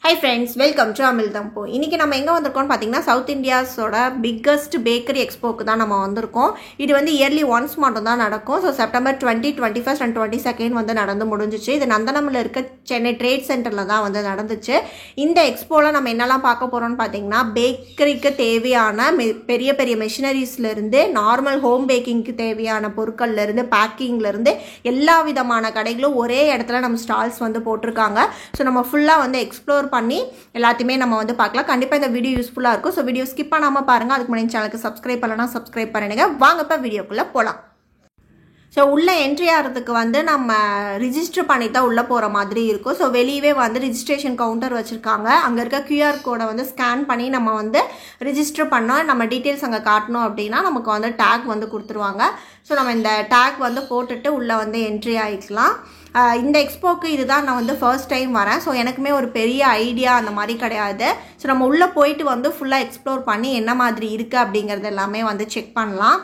Hi friends, welcome to Amilthampo. இன்னைக்கு நம்ம எங்க வந்திருக்கோம்னு பாத்தீங்கன்னா சவுத் இந்தியாஸோட biggest bakery expo-க்கு தான் நம்ம வந்திருக்கோம். இது வந்து இயர்லி ஒன்ஸ் மட்டும் தான் நடக்கும். So September 20, 21st and 22nd வந்து நடந்து முடிஞ்சிச்சு. இது நந்தனம்ல இருக்க சென்னை ட்ரேட் சென்டர்ல தான் வந்து நடந்துச்சு. இந்த எக்ஸ்போல நம்ம என்னெல்லாம் பார்க்க போறோம்னு பாத்தீங்கன்னா பேக்கரிக்கு தேவையான பெரிய பெரிய மெஷினரிஸ்ல இருந்து நார்மல் ஹோம் பேக்கிங்க்கு தேவையான பொருட்கள்ல இருந்து பேக்கிங்ல இருந்து எல்லா விதமான கடைகளும் ஒரே இடத்துல நம்ம ஸ்டால்ஸ் வந்து போட்டிருக்காங்க. ஸோ நம்ம ஃபுல்லா வந்து எக்ஸ்ப்ளோர் பண்ணி எல்லாத்தையுமே நம்ம வந்து பார்க்கலாம். கண்டிப்பாக இந்த வீடியோ யூஸ்ஃபுல்லாக இருக்கும். ஸோ வீடியோ ஸ்கிப் பண்ணாமல் பாருங்கள். அதுக்கு முன்னாடி சேனலுக்கு சப்ஸ்கிரைப் பண்ணலாம், சப்ஸ்கிரைப் பண்ணிடுங்க. வாங்க இப்போ வீடியோக்குள்ளே போகலாம். ஸோ உள்ளே என்ட்ரி ஆகிறதுக்கு வந்து நம்ம ரிஜிஸ்டர் பண்ணி தான் உள்ளே போகிற மாதிரி இருக்கும். ஸோ வெளியவே வந்து ரிஜிஸ்ட்ரேஷன் கவுண்டர் வச்சுருக்காங்க. அங்கே இருக்க கியூஆர் கோடை வந்து ஸ்கேன் பண்ணி நம்ம வந்து ரிஜிஸ்டர் பண்ணோம், நம்ம டீட்டெயில்ஸ் அங்கே காட்டணும் அப்படின்னா நமக்கு வந்து டேக் வந்து கொடுத்துருவாங்க. ஸோ நம்ம இந்த டேக் வந்து போட்டுட்டு உள்ளே வந்து என்ட்ரி ஆகிக்கலாம். இந்த எக்ஸ்போக்கு இதுதான் நான் வந்து ஃபர்ஸ்ட் டைம் வரேன். ஸோ எனக்குமே ஒரு பெரிய ஐடியா அந்த மாதிரி கிடையாது. ஸோ நம்ம உள்ளே போயிட்டு வந்து ஃபுல்லாக எக்ஸ்ப்ளோர் பண்ணி என்ன மாதிரி இருக்குது அப்படிங்கிறது எல்லாமே வந்து செக் பண்ணலாம்.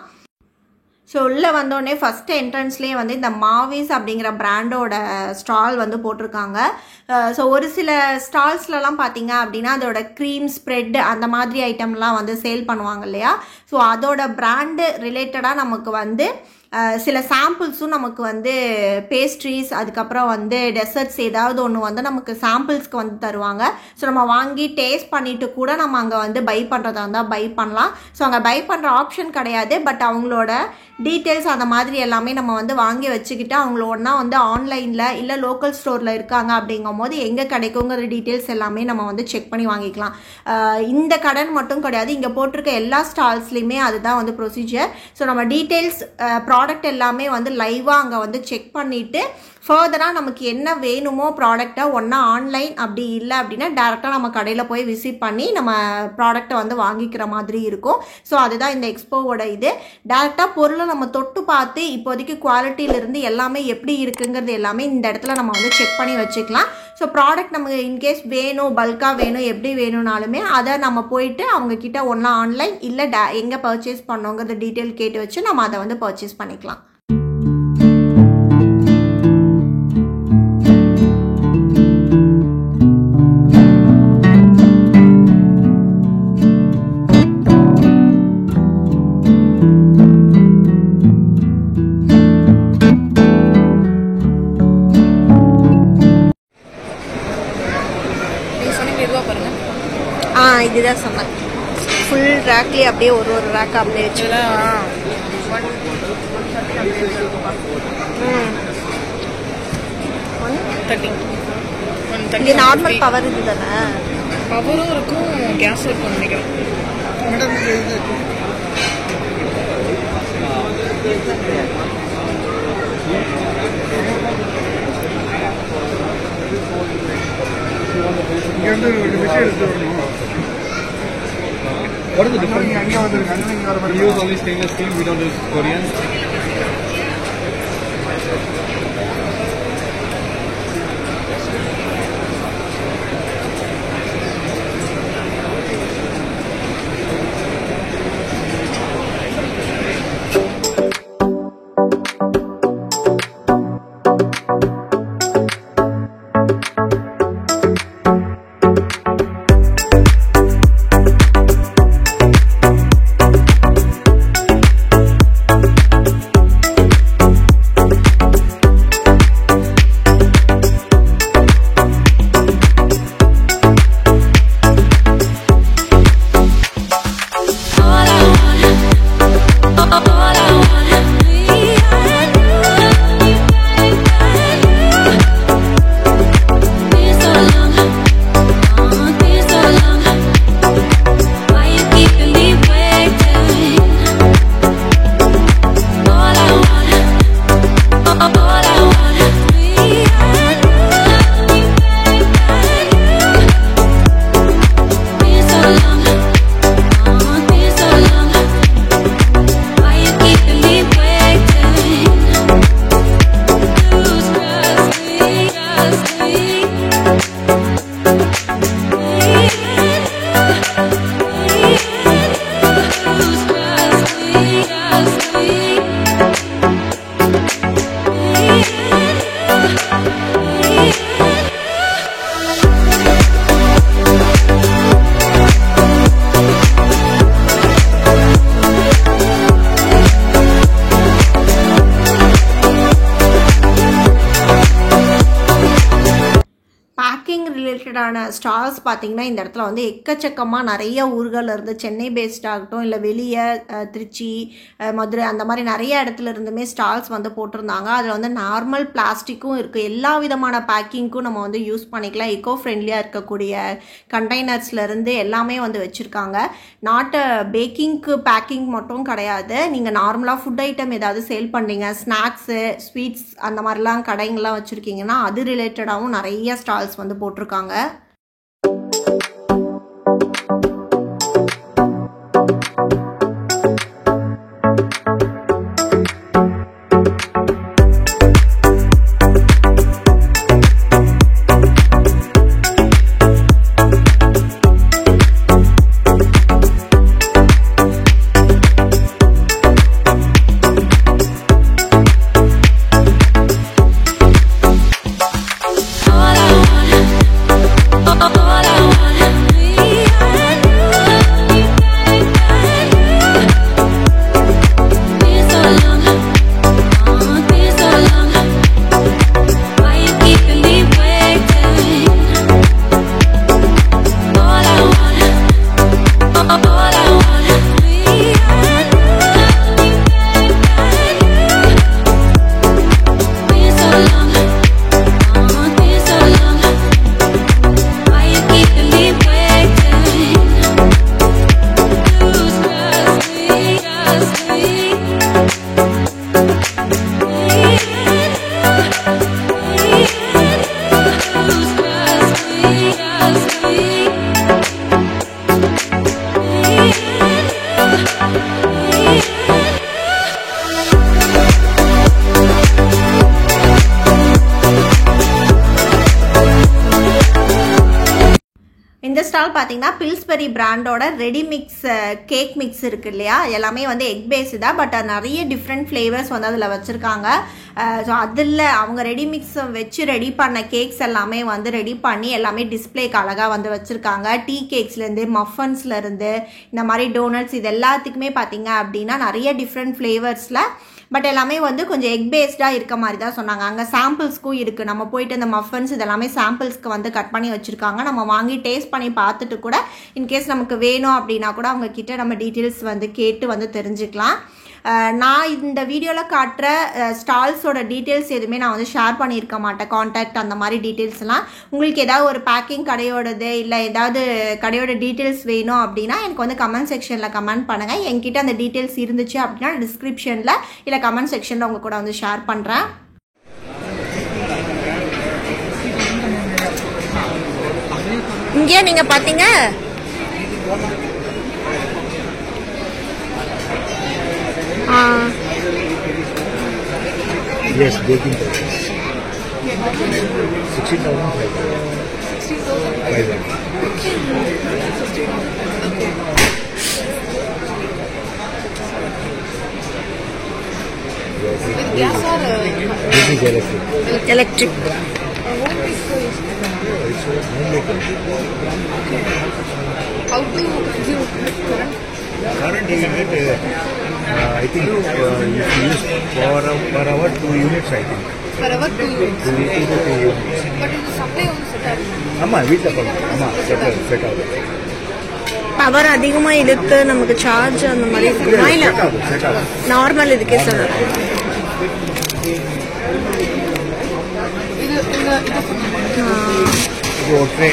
ஸோ உள்ளே வந்தோடனே ஃபஸ்ட்டு என்ட்ரன்ஸ்லேயே வந்து இந்த மாவிஸ் அப்படிங்கிற பிராண்டோட ஸ்டால் வந்து போட்டிருக்காங்க. ஸோ ஒரு சில ஸ்டால்ஸ்லலாம் பார்த்தீங்க அப்படின்னா அதோட க்ரீம் ஸ்ப்ரெட் அந்த மாதிரி ஐட்டம்லாம் வந்து சேல் பண்ணுவாங்க இல்லையா. ஸோ அதோட பிராண்டு ரிலேட்டடாக நமக்கு வந்து சில சாம்பிள்ஸும் நமக்கு வந்து பேஸ்ட்ரீஸ் அதுக்கப்புறம் வந்து டெசர்ட்ஸ் ஏதாவது ஒன்று வந்து நமக்கு சாம்பிள்ஸ்க்கு வந்து தருவாங்க. ஸோ நம்ம வாங்கி டேஸ்ட் பண்ணிவிட்டு கூட நம்ம அங்கே வந்து பை பண்ணுறதா இருந்தால் பை பண்ணலாம். ஸோ அங்கே பை பண்ணுற ஆப்ஷன் கிடையாது. பட் அவங்களோட டீட்டெயில்ஸ் அந்த மாதிரி எல்லாமே நம்ம வந்து வாங்கி வச்சுக்கிட்டு அவங்கள ஒன்றா வந்து ஆன்லைனில் இல்லை லோக்கல் ஸ்டோரில் இருக்காங்க அப்படிங்கும் போது எங்கே கிடைக்குங்கிற டீட்டெயில்ஸ் எல்லாமே நம்ம வந்து செக் பண்ணி வாங்கிக்கலாம். இந்த கடன் மட்டும் கிடையாது, இங்கே போட்டிருக்க எல்லா ஸ்டால்ஸ்லையுமே அதுதான் வந்து ப்ரொசீஜர். ஸோ நம்ம டீட்டெயில்ஸ் ப்ராடக்ட் எல்லாமே வந்து லைவாக அங்கே வந்து செக் பண்ணிவிட்டு ஃபர்தராக நமக்கு என்ன வேணுமோ ப்ராடக்டை ஒன்றா ஆன்லைன் அப்படி இல்லை அப்படின்னா டேரெக்டாக நம்ம கடையில் போய் விசிட் பண்ணி நம்ம ப்ராடக்டை வந்து வாங்கிக்கிற மாதிரி இருக்கும். ஸோ அதுதான் இந்த எக்ஸ்போவோட இது. டேரெக்டாக பொருளை நம்ம தொட்டு பார்த்து இப்போதைக்கு குவாலிட்டியிலிருந்து எல்லாமே எப்படி இருக்குங்கிறது எல்லாமே இந்த இடத்துல நம்ம வந்து செக் பண்ணி வச்சுக்கலாம். ஸோ ப்ராடக்ட் நமக்கு இன்கேஸ் வேணும், பல்காக வேணும், எப்படி வேணும்னாலுமே அதை நம்ம போயிட்டு அவங்கக்கிட்ட ஒன்றா ஆன்லைன் இல்லை எங்கே பர்ச்சேஸ் பண்ணோங்கிறது டீட்டெயில் கேட்டு வச்சு நம்ம அதை வந்து பர்ச்சேஸ் பண்ணிக்கலாம். இதுதான் சொன்னேன். ஃபுல் ரேக்லேயே அப்படியே ஒரு ரேக் அப்படியே வச்சுக்கலாம். இங்கே நார்மல் பவர் இது தானே, பவரும் இருக்கும் கேஸும் இருக்கும் நினைக்கிறேன். What is the difference? We use only stainless steel, we don't use Korean. ரிலேட்டடான ஸ்டால்ஸ் பார்த்தீங்கன்னா இந்த இடத்துல வந்து எக்கச்சக்கமாக நிறைய ஊர்கள்ல இருந்து சென்னை பேஸ்ட் ஆகட்டும் இல்லை வெளியே திருச்சி மதுரை அந்த மாதிரி நிறைய இடத்துல இருந்துமே ஸ்டால்ஸ் வந்து போட்டிருந்தாங்க. அதில் வந்து நார்மல் பிளாஸ்டிக்கும் இருக்குது, எல்லா விதமான பேக்கிங்க்கும் நம்ம வந்து யூஸ் பண்ணிக்கலாம். எக்கோ ஃப்ரெண்ட்லியாக இருக்கக்கூடிய கண்டெய்னர்ஸ்லேருந்து எல்லாமே வந்து வச்சுருக்காங்க. நாட் பேக்கிங்க்கு பேக்கிங் மட்டும் கிடையாது, நீங்கள் நார்மலாக ஃபுட் ஐட்டம் ஏதாவது சேல் பண்ணுறீங்க, ஸ்நாக்ஸு ஸ்வீட்ஸ் அந்த மாதிரிலாம் கடைங்கள்லாம் வச்சுருக்கீங்கன்னா அது ரிலேட்டடாகவும் நிறைய ஸ்டால்ஸ் வந்து போட்டிருக்காங்க. இந்த ஸ்டால் பார்த்தீங்கன்னா பில்ஸ்பெரி பிராண்டோட ரெடி மிக்ஸ் கேக் மிக்ஸ் இருக்குது இல்லையா, எல்லாமே வந்து எக் பேஸ்டு தான், பட் நிறைய டிஃப்ரெண்ட் ஃப்ளேவர்ஸ் வந்து அதில் வச்சுருக்காங்க. ஸோ அதில் அவங்க ரெடி மிக்ஸ் வச்சு ரெடி பண்ண கேக்ஸ் எல்லாமே வந்து ரெடி பண்ணி எல்லாமே டிஸ்பிளேக்கு அழகாக வந்து வச்சுருக்காங்க. டீ கேக்ஸ்லேருந்து மஃபன்ஸ்லேருந்து இந்த மாதிரி டோனட்ஸ் இது எல்லாத்துக்குமே பார்த்தீங்க அப்படின்னா நிறைய டிஃப்ரெண்ட் ஃப்ளேவர்ஸில், பட் எல்லாமே வந்து கொஞ்சம் எக் பேஸ்டாக இருக்க மாதிரி தான் சொன்னாங்க. அங்கே சாம்பிள்ஸ்க்கும் இருக்குது, நம்ம போயிட்டு இந்த மஃபன்ஸ் இதெல்லாமே சாம்பிள்ஸ்க்கு வந்து கட் பண்ணி வச்சுருக்காங்க. நம்ம வாங்கி டேஸ்ட் பண்ணி பார்த்துட்டு கூட இன்கேஸ் நமக்கு வேணும் அப்படின்னா கூட அவங்க கிட்ட நம்ம டீட்டெயில்ஸ் வந்து கேட்டு வந்து தெரிஞ்சுக்கலாம். நான் இந்த வீடியோவில் காட்டுற ஸ்டால்ஸோட டீட்டெயில்ஸ் எதுவுமே நான் வந்து ஷேர் பண்ணியிருக்க மாட்டேன், கான்டாக்ட் அந்த மாதிரி டீட்டெயில்ஸ்லாம். உங்களுக்கு ஏதாவது ஒரு பேக்கிங் கடையோடது இல்லை ஏதாவது கடையோட டீட்டெயில்ஸ் வேணும் அப்படின்னா எனக்கு வந்து கமெண்ட் செக்ஷனில் கமெண்ட் பண்ணுங்கள். என்கிட்ட அந்த டீட்டெயில்ஸ் இருந்துச்சு அப்படின்னா டிஸ்கிரிப்ஷனில் இல்லை கமெண்ட் செக்ஷனில் உங்கள் கூட வந்து ஷேர் பண்ணுறேன். இங்கே நீங்கள் பார்த்தீங்க Yes, baking prices. 16,500. Gas or This is electric. electric. how to give current? Current unit, I think if you use per hour 2 units, I think. Per hour 2 units. 2 to 3 units. But it is supply only set up. ஆமா வீட்டில் பண்ணலாம். ஆமா set ஆகும். Power அதிகமாக இழுத்து நமக்கு charge அந்த மாதிரி இருக்குமா இல்லை நார்மல் இதுக்கே சார்? இது ஒரு ட்ரே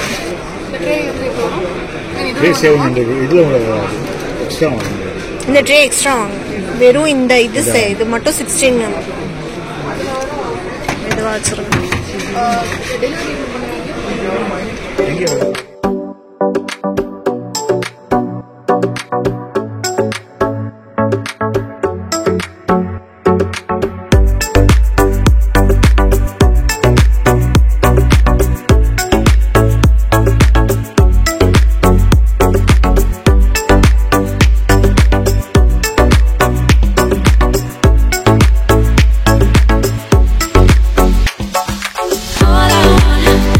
ட்ரே 700. இதில் எக்ஸ்ட்ரா வாங்க. இந்த ட்ரே எக்ஸ்ட்ரா வாங்க. வெறும் இந்த இது மட்டும் 16 இதுவாக வச்சுருங்க. எங்கே all I want.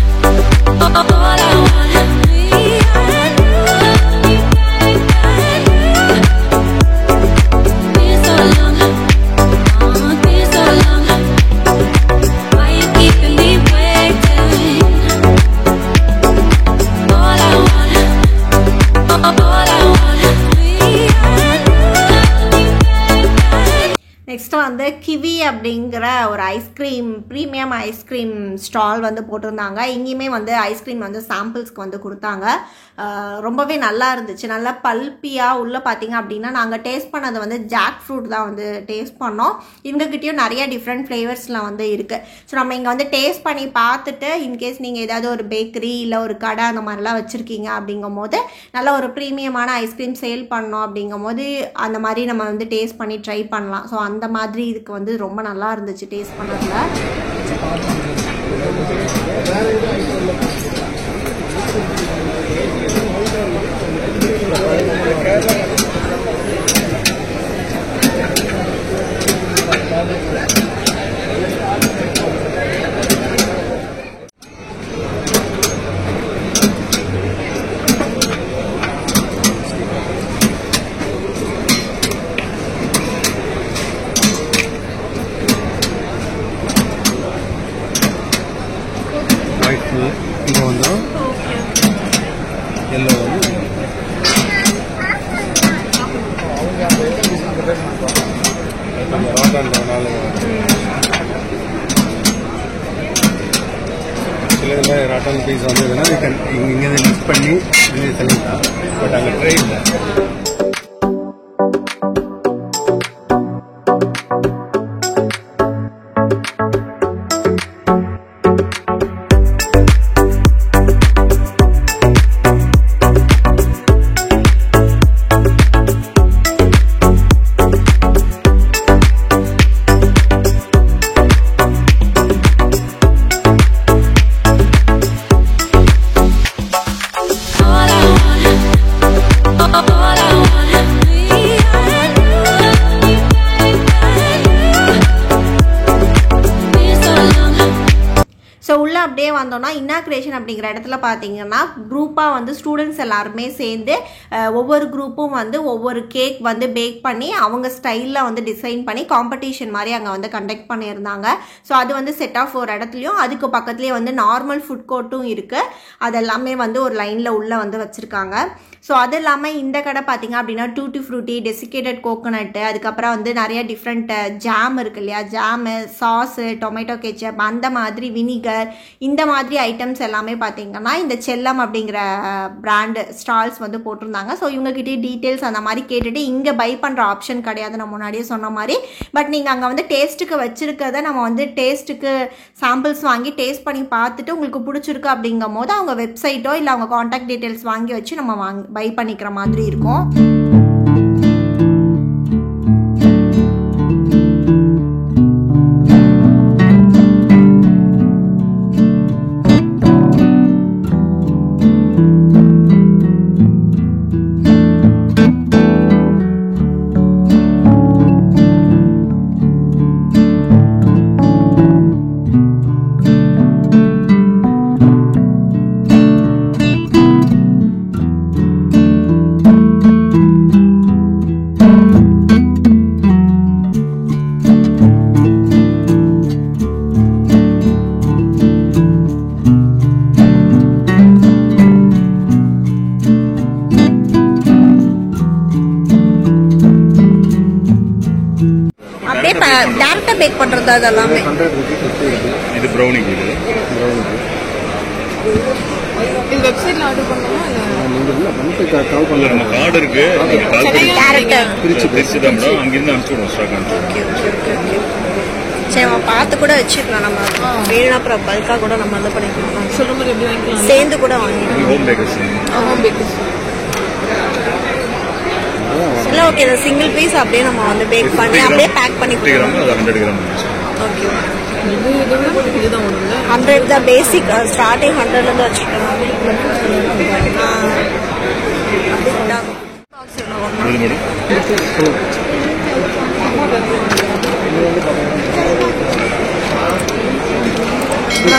நெக்ஸ்ட் வந்து கிவி அப்படிங்கிற ஒரு ஐஸ்கிரீம் ப்ரீமியம் ஐஸ்கிரீம் ஸ்டால் வந்து போட்டிருந்தாங்க. இங்கேயுமே வந்து ஐஸ்கிரீம் வந்து சாம்பிள்ஸ்க்கு வந்து கொடுத்தாங்க. ரொம்பவே நல்லா இருந்துச்சு, நல்லா பல்பியாக. உள்ளே பார்த்தீங்க அப்படின்னா நாங்கள் டேஸ்ட் பண்ணது வந்து ஜாக் ஃப்ரூட் தான் வந்து டேஸ்ட் பண்ணோம். இவங்ககிட்டயும் நிறைய டிஃப்ரெண்ட் ஃப்ளேவர்ஸ்லாம் வந்து இருக்குது. ஸோ நம்ம இங்கே வந்து டேஸ்ட் பண்ணி பார்த்துட்டு இன்கேஸ் நீங்கள் ஏதாவது ஒரு பேக்கரி இல்லை ஒரு கடை அந்த மாதிரிலாம் வச்சுருக்கீங்க அப்படிங்கும் போது நல்ல ஒரு ப்ரீமியமான ஐஸ்கிரீம் சேல் பண்ணோம் அப்படிங்கும் போது அந்த மாதிரி நம்ம வந்து டேஸ்ட் பண்ணி ட்ரை பண்ணலாம். ஸோ அந்த மாதிரி இதுக்கு வந்து ரொம்ப நல்லா இருந்துச்சு டேஸ்ட் பண்ணதில். இங்கே வந்துடும் எல்லோ வந்து ராட்டான்றதுனால சில இதில் ராட்டன் பீஸ் வந்ததுன்னா இங்கே மிக்ஸ் பண்ணி செலக்ட், பட் அங்கே ட்ரை இல்லை. ஸோ உள்ளே அப்படியே வந்தோம்னா இன்னாக்ரேஷன் அப்படிங்கிற இடத்துல பார்த்தீங்கன்னா குரூப்பாக வந்து ஸ்டூடெண்ட்ஸ் எல்லாருமே சேர்ந்து ஒவ்வொரு குரூப்பும் வந்து ஒவ்வொரு கேக் வந்து பேக் பண்ணி அவங்க ஸ்டைலில் வந்து டிசைன் பண்ணி காம்படிஷன் மாதிரி அங்கே வந்து கண்டக்ட் பண்ணியிருந்தாங்க. ஸோ அது வந்து செட் ஆஃப் ஒரு இடத்துலையும் அதுக்கு பக்கத்துலேயே வந்து நார்மல் ஃபுட் கோர்ட்டும் இருக்குது. அதெல்லாமே வந்து ஒரு லைனில் உள்ளே வந்து வச்சுருக்காங்க. ஸோ அது இல்லாமல் இந்த கடை பார்த்திங்க அப்படின்னா டூட்டி ஃப்ரூட்டி, டெசிகேட்டட் கோகோனட்டு, அதுக்கப்புறம் வந்து நிறைய டிஃப்ரெண்ட் ஜாம் இருக்குது இல்லையா, ஜாமு, சாஸு, டொமேட்டோ கெச்சப், அந்த மாதிரி வினிகர், இந்த மாதிரி ஐட்டம்ஸ் எல்லாமே பார்த்திங்கன்னா இந்த செல்லம் அப்படிங்கிற பிராண்டு ஸ்டால்ஸ் வந்து போட்டிருந்தாங்க. ஸோ இவங்ககிட்டே டீட்டெயில்ஸ் அந்த மாதிரி கேட்டுட்டு இங்கே பை பண்ணுற ஆப்ஷன் கிடையாது, நான் முன்னாடியே சொன்ன மாதிரி. பட் நீங்கள் அங்கே வந்து டேஸ்ட்டுக்கு வச்சுருக்கிறத நம்ம வந்து டேஸ்ட்டுக்கு சாம்பிள்ஸ் வாங்கி டேஸ்ட் பண்ணி பார்த்துட்டு உங்களுக்கு பிடிச்சிருக்கு அப்படிங்கும் போது அவங்க வெப்சைட்டோ இல்லை அவங்க காண்டாக்ட் டீட்டெயில்ஸ் வாங்கி வச்சு நம்ம பை பண்ணிக்கிற மாதிரி இருக்கும். டேரக்டா பேக் பண்றது அதெல்லாம் இது ப்ரௌனி. இந்த வெப்சைட்ல ஆர்டர் பண்ணோமா இல்ல கால் பண்ணல, நம்ம கார்டு இருக்கு, திருச்சி தான் மேடம், அங்கிருந்து அனுப்பிச்சுடுவோம் ஸ்டாக். சரி, நம்ம பார்த்து கூட வச்சுக்கலாம். நம்ம வேணும் அப்புறம் பல்கா கூட நம்ம வந்து பண்ணிக்கலாம். சொல்ற மாதிரி எப்படி வாங்கிக்கலாம், சேர்ந்து கூட வாங்கிக்கலாம். ஹோம் பேக்கர்ஸ் இல்லை, ஓகே. சிங்கிள் பீஸ் அப்படியே நம்ம வந்து பேக் பண்ணி அப்படியே பேக் பண்ணி கொடுக்கலாம். 100 கிராம். ஓகே, இதுதான் ஒன்று 100 தான் பேசிக். ஸ்டார்டிங் 100லேருந்து வச்சுக்கலாம்.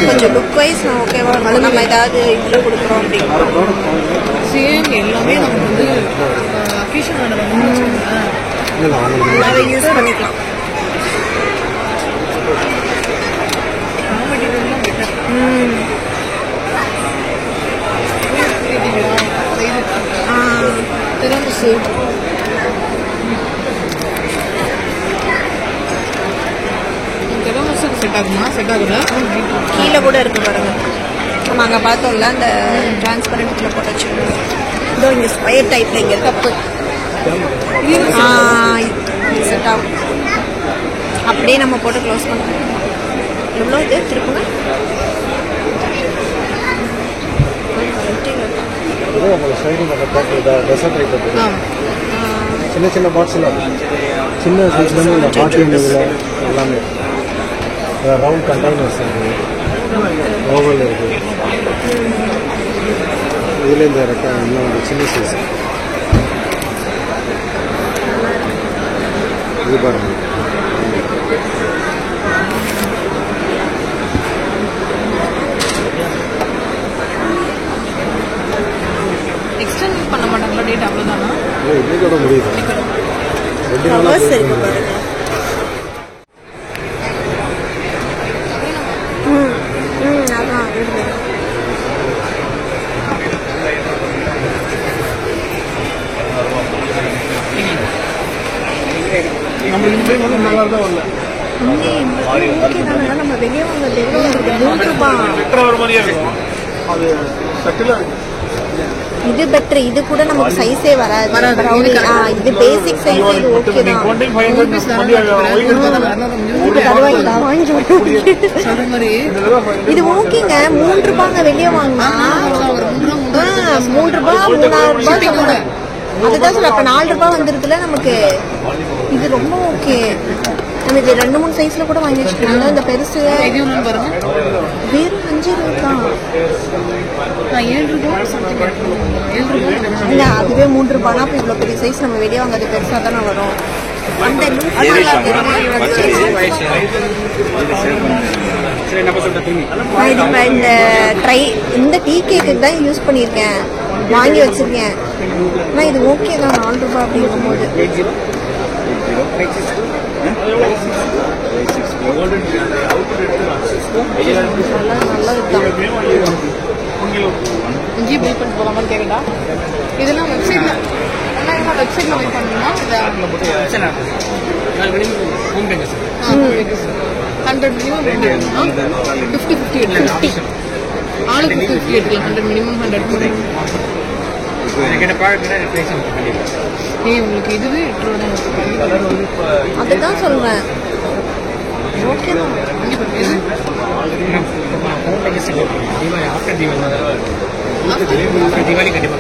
கொஞ்சம் லுக் வைஸ் ஓகேவா, நம்ம ஏதாவது இதில் கொடுக்குறோம் அப்படின்னா சேம் எல்லாமே நம்ம வந்து அக்கேஷன் அதை யூஸ் பண்ணிக்கலாம். ஆகுமா? செட் ஆகுதா? கீழே கூட இருக்கு பாருங்க. நம்ம அங்கே பார்த்தோம்ல அந்த டிரான்ஸ்பரண்ட்டில் போட்டு வச்சுருக்கோம். இதோ இங்கே ஸ்கொயர் டைப்பில் இங்கே கப்பு செட் ஆகும். அப்படியே நம்ம போட்டு க்ளோஸ் பண்ணுவோம். எவ்வளோ இது திருப்புங்க. சின்ன சின்ன பாக்ஸ்லாம் சின்ன சைஸ்லேருந்து இந்த பாட்டில் எல்லாமே ரவுண்ட் கண்டெய்னர்ஸ் இருக்குது, ஓவல் இருக்குது. இதில் இந்த இன்னும் சின்ன சைஸ் இது பாருங்கள். எக்ஸ்டெண்ட் பண்ண மாட்டாங்களா டேட்? அவ்வளோதானா? இன்னைக்கோட முடியுது. கவர்ஸ் இருக்கு பாருங்க. அதான் நம்ம இந்த நல்லா தான் வரல. நம்ம வெளியே வாங்க 3 ரூபாய். அது சட்டிலாக இருக்கு. இது பெட்டர். இது கூட நமக்கு சைஸே வராது. இது பேசிக் சைஸ். இது ஓகே தான். இது ஓகேங்க. 3 ரூபாங்க வெளியே வாங்கினா. 3 ரூபாய் 3000 ரூபாய். அதுதான் சொல்ல. அப்ப 4 ரூபாய் வந்துருக்குல்ல நமக்கு. இது ரொம்ப ஓகே. நம்ம இது 2-3 சைஸ்ல கூட வாங்கி வச்சுக்கலாம். இந்த பெருசு பாருங்க, வெறும் 5 ரூபாய் தான். 7 ரூபாய் இல்ல அதுவே 3 ரூபாய்னா அப்ப இவ்வளவு பெரிய சைஸ் நம்ம வெளியே வாங்கிறது பெருசா தானே வரும். அந்த இந்த ட்ரை இந்த டீ கேக்கு தான் யூஸ் பண்ணியிருக்கேன், வாங்கி வச்சிருக்கேன். ஆனால் இது ஓகே தான் 4 ரூபாய் அப்படிங்கும் போது. இங்கேயே பில் பண்ணிட்டு போகலாமா கேட்குதா? இதெல்லாம் வெப்சைட்டில் வெப்சைட்டில் போய் பண்ணணுமா? 100 மினிமம் 50 எடுக்கலாம். ஆளுக்கு 50 எடுக்கலாம். 100 மினிமம் 100 போடுறேன். உங்களுக்கு இதுவே 8 ரூபா. அதுதான் சொல்றேன். ஓகே தான். தீபாவளி கண்டிப்பாக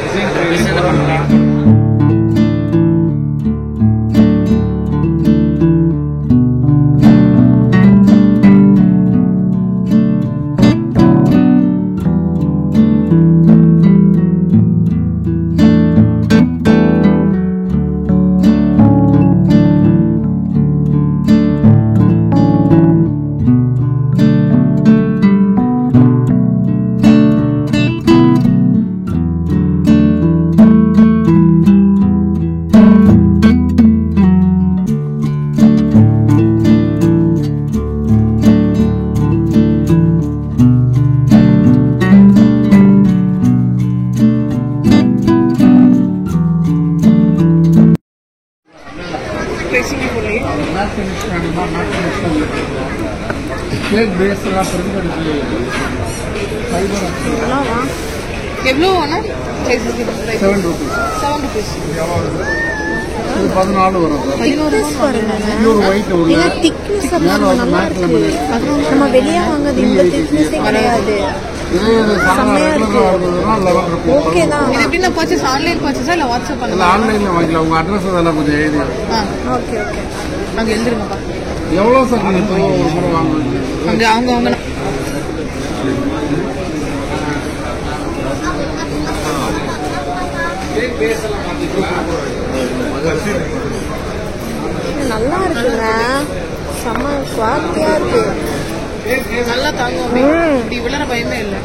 எவ்வளோ வேணும்? 7 rupees. 7 rupees. 14 வரும். நம்ம வெளியே வாங்குறது இந்த திக்னஸே கிடையாது. ஓகே தான். இது எப்படி நான் பர்ச்சேஸ் ஆன்லைன் பர்ச்சேஸா இல்லை வாட்ஸ்அப் பண்ணலாம்? ஆன்லைனில் வாங்கிக்கலாம். உங்கள் அட்ரஸ் அதெல்லாம் கொஞ்சம் எழுதி. Okay okay. அங்கே எழுதிருங்கப்பா. எவ்வளோ சார் நீங்கள் இப்போ ஒரு முறை வாங்குவீங்க? அங்கே அவங்க நல்லா இருக்குங்க. செம்ம குவாலிட்டியா இருக்கு. நல்லா தாங்குவோம். இப்படி விளையாட பயமே இல்லை.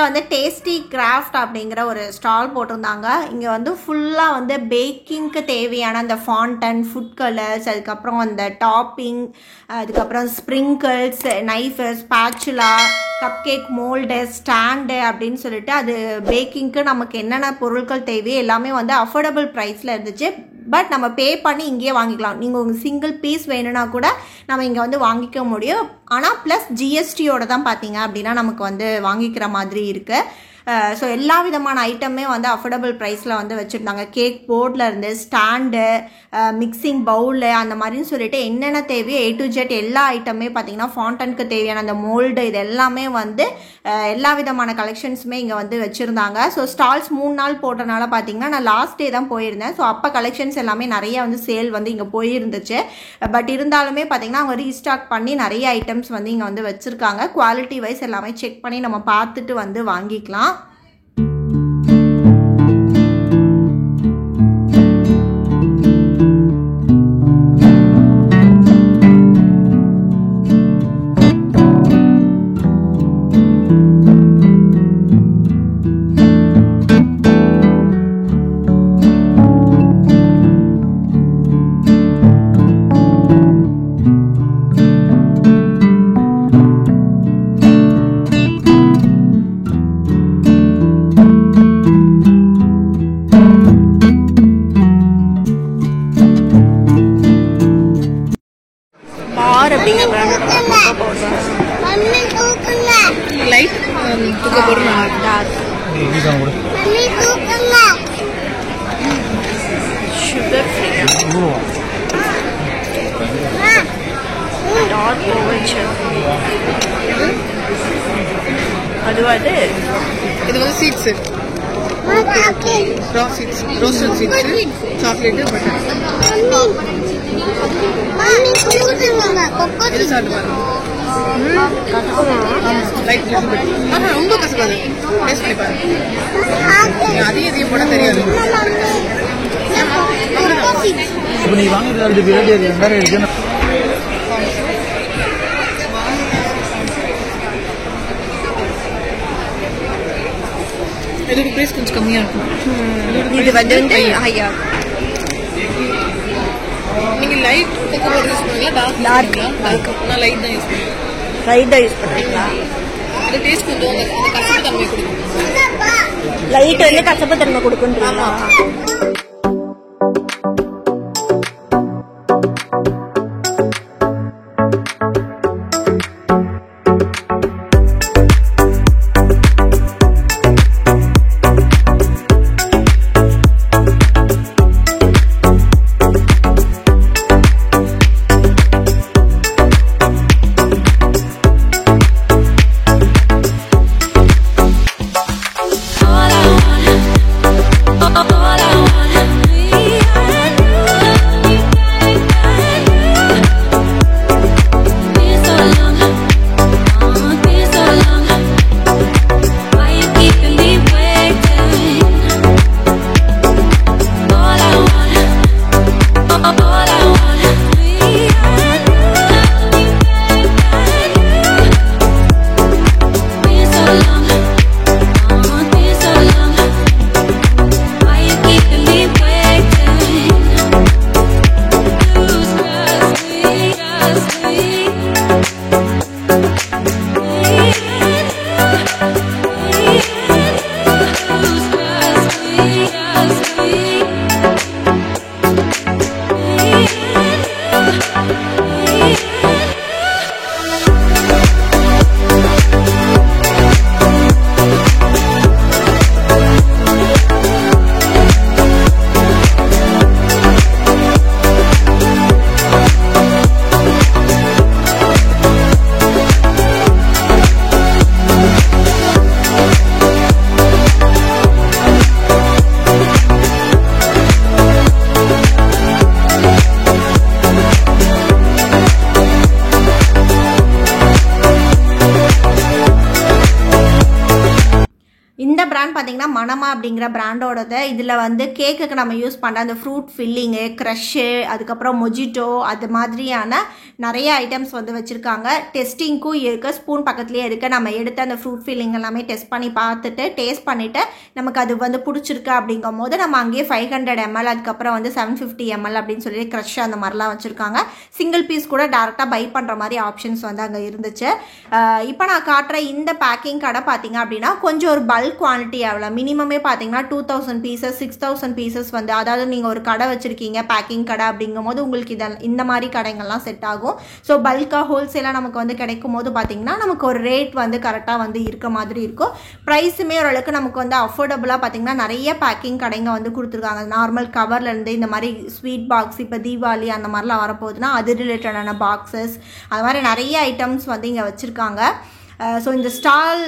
வந்து டேஸ்டி கிராஃப்ட் அப்படிங்கிற ஒரு ஸ்டால் போட்டிருந்தாங்க. இங்கே வந்து ஃபுல்லாக வந்து பேக்கிங்க்கு தேவையான அந்த ஃபாண்டன், ஃபுட் கலர்ஸ், அதுக்கப்புறம் அந்த டாப்பிங், அதுக்கப்புறம் sprinkles, knife, spatula, cup cake mould, stand அப்படின்னு சொல்லிட்டு அது பேக்கிங்க்கு நமக்கு என்னென்ன பொருட்கள் தேவையோ எல்லாமே வந்து அஃபோர்டபுள் ப்ரைஸில் இருந்துச்சு. பட் நம்ம பே பண்ணி இங்கேயே வாங்கிக்கலாம். நீங்கள் உங்கள் சிங்கிள் பீஸ் வேணும்னா கூட நம்ம இங்கே வந்து வாங்கிக்க முடியும். ஆனால் ப்ளஸ் ஜிஎஸ்டியோட தான் பார்த்தீங்க அப்படின்னா நமக்கு வந்து வாங்கிக்கிற மாதிரி இருக்குது. ஸோ எல்லா விதமான ஐட்டமே வந்து அஃபோர்டபுள் ப்ரைஸில் வந்து வச்சுருந்தாங்க. கேக் போர்டில் இருந்து ஸ்டாண்டு, மிக்சிங் பவுலு, அந்த மாதிரின்னு சொல்லிட்டு என்னென்ன தேவையோ A to Z எல்லா ஐட்டமே பார்த்தீங்கன்னா ஃபாண்டனுக்கு தேவையான அந்த மோல்டு இது எல்லாமே வந்து எல்லா விதமான கலெக்ஷன்ஸுமே இங்கே வந்து வச்சுருந்தாங்க. ஸோ ஸ்டால்ஸ் 3 நாள் போட்டனால பார்த்தீங்கன்னா நான் லாஸ்ட் டே தான் போயிருந்தேன். ஸோ அப்போ கலெக்ஷன்ஸ் எல்லாமே நிறைய வந்து சேல் வந்து இங்கே போயிருந்துச்சு. பட் இருந்தாலுமே பார்த்தீங்கன்னா அவங்க ரீஸ்டாக் பண்ணி நிறைய ஐட்டம்ஸ் வந்து இங்கே வந்து வச்சுருக்காங்க. குவாலிட்டி வைஸ் எல்லாமே செக் பண்ணி நம்ம பார்த்துட்டு வந்து வாங்கிக்கலாம். லைட் தூக்க போடுறேன். சுகர் ஃப்ரீ டாட் ஓவர்ச்சர் அது இது வந்து seeds, raw seeds, roasted seeds, chocolate, butter. இது சாப்பிட்டு பாருங்க. லைட் ரொம்ப கசப்பாது. டேஸ்ட் பண்ணி பாருங்க. அதையும் போட தெரியாது. இப்போ நீ வாங்குறது பிரியாணி வேற இருக்கு. இதோட பிரைஸ் கொஞ்சம் கம்மியா இருக்கும். இது வந்து ஹையா. நீங்க லைட் கொக்கோ பவுடர் யூஸ் பண்ணுவீங்களா டார்க்? நான் லைட் தான் யூஸ் பண்ணுவேன். லைட் தான் யூஸ் பண்ணுறீங்களா? அது டேஸ்ட் கொஞ்சம் அந்த கசப்பு தன்மை கொடுக்கும். லைட் வந்து கசப்பு தன்மை கொடுக்குன்றீங்களா? பார்த்தீங்கன்னா மனமா அப்படிங்கிற பிராண்டோடது. இதில் வந்து கேக்குக்கு நம்ம யூஸ் பண்ணுற அந்த ஃப்ரூட் ஃபில்லிங்கு, க்ரஷ்ஷு, அதுக்கப்புறம் மொஜிட்டோ, அது மாதிரியான நிறைய ஐட்டம்ஸ் வந்து வச்சுருக்காங்க. டெஸ்டிங்க்கும் இருக்குது, ஸ்பூன் பக்கத்துலேயே இருக்குது. நம்ம எடுத்து அந்த ஃப்ரூட் ஃபில்லிங் எல்லாமே டெஸ்ட் பண்ணி பார்த்துட்டு டேஸ்ட் பண்ணிவிட்டு நமக்கு அது வந்து பிடிச்சிருக்கு அப்படிங்கும் போது நம்ம அங்கேயே 500 ml, அதுக்கப்புறம் வந்து 750 ml அப்படின்னு சொல்லி க்ரஷ் அந்த மாதிரிலாம் வச்சுருக்காங்க. சிங்கிள் பீஸ் கூட டேரெக்டாக பை பண்ணுற மாதிரி ஆப்ஷன்ஸ் வந்து அங்கே இருந்துச்சு. இப்போ நான் காட்டுற இந்த பேக்கிங் கடை பார்த்தீங்க அப்படின்னா கொஞ்சம் ஒரு பல்க் குவான்டிட்டி எவ்வளோ மினிமமே பார்த்தீங்கன்னா 2000 பீசஸ் 6000 பீசஸ் வந்து, அதாவது நீங்கள் ஒரு கடை வச்சுருக்கீங்க பேக்கிங் கடை அப்படிங்கும் போது உங்களுக்கு இந்த மாதிரி கடைங்கள்லாம் செட் ஆகும். ஸோ பல்காக ஹோல்சேலாக நமக்கு வந்து கிடைக்கும் போது பார்த்தீங்கன்னா நமக்கு ஒரு ரேட் வந்து கரெக்டாக வந்து இருக்க மாதிரி இருக்கும். ப்ரைஸுமே ஓரளவுக்கு நமக்கு வந்து அஃபோர்டபுளாக பார்த்தீங்கன்னா நிறைய பேக்கிங் கடைங்க வந்து கொடுத்துருக்காங்க. நார்மல் கவர்லேருந்து இந்த மாதிரி ஸ்வீட் பாக்ஸ், இப்போ தீபாவளி அந்த மாதிரிலாம் வரப்போகுதுன்னா அது ரிலேட்டடான பாக்ஸஸ், அது மாதிரி நிறைய ஐட்டம்ஸ் வந்து இங்கே வச்சுருக்காங்க. ஸோ இந்த ஸ்டால்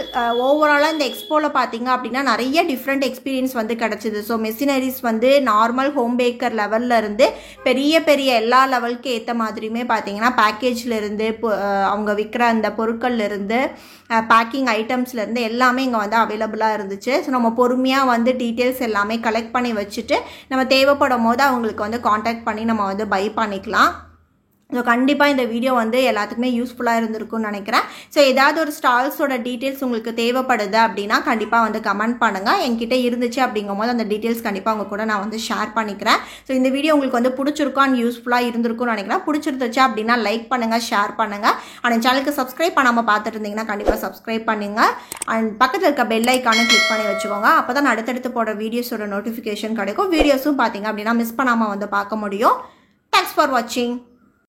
ஓவராலாக இந்த எக்ஸ்போவில் பார்த்தீங்க அப்படின்னா நிறைய டிஃப்ரெண்ட் எக்ஸ்பீரியன்ஸ் வந்து கிடச்சிது. ஸோ மெஷினரிஸ் வந்து நார்மல் ஹோம் பேக்கர் லெவலில் இருந்து பெரிய பெரிய எல்லா லெவலுக்கு ஏற்ற மாதிரியுமே பார்த்தீங்கன்னா பேக்கேஜ்லேருந்து அவங்க விற்கிற அந்த பொருட்கள்லேருந்து பேக்கிங் ஐட்டம்ஸ்லேருந்து எல்லாமே இங்கே வந்து அவைலபிளாக இருந்துச்சு. ஸோ நம்ம பொறுமையாக வந்து டீட்டெயில்ஸ் எல்லாமே கலெக்ட் பண்ணி வச்சுட்டு நம்ம தேவைப்படும் போது அவங்களுக்கு வந்து காண்டாக்ட் பண்ணி நம்ம வந்து பை பண்ணிக்கலாம். ஸோ கண்டிப்பாக இந்த வீடியோ வந்து எல்லாத்துக்குமே யூஸ்ஃபுல்லாக இருந்திருக்கும்னு நினைக்கிறேன். ஸோ ஏதாவது ஒரு ஸ்டால்ஸோட டீட்டெயில்ஸ் உங்களுக்கு தேவைப்படுது அப்படின்னா கண்டிப்பாக வந்து கமெண்ட் பண்ணுங்கள். என்கிட்ட இருந்துச்சு அப்படிங்கும் போது அந்த டீட்டெயில்ஸ் கண்டிப்பாக உங்கள் கூட நான் வந்து ஷேர் பண்ணிக்கிறேன். ஸோ இந்த வீடியோ உங்களுக்கு வந்து பிடிச்சிருக்கும் அண்ட் யூஸ்ஃபுல்லாக இருந்திருக்கும்னு நினைக்கிறேன். பிடிச்சிருந்துச்சு அப்படின்னா லைக் பண்ணுங்கள், ஷேர் பண்ணுங்கள். அண்ட் சேனலுக்கு சப்ஸ்கிரைப் பண்ணாமல் பார்த்துட்டு இருந்தீங்கன்னா கண்டிப்பாக சப்ஸ்கிரைப் பண்ணுங்கள். அண்ட் பக்கத்தில் இருக்க பெல் ஐக்கானை கிளிக் பண்ணி வச்சுக்கோங்க. அப்போ தான் அடுத்தடுத்து போடுற வீடியோஸோட நோட்டிஃபிகேஷன் கிடைக்கும். வீடியோஸும் பார்த்தீங்க அப்படின்னா மிஸ் பண்ணாமல் வந்து பார்க்க முடியும். தேங்க்ஸ் ஃபார் வாட்சிங்.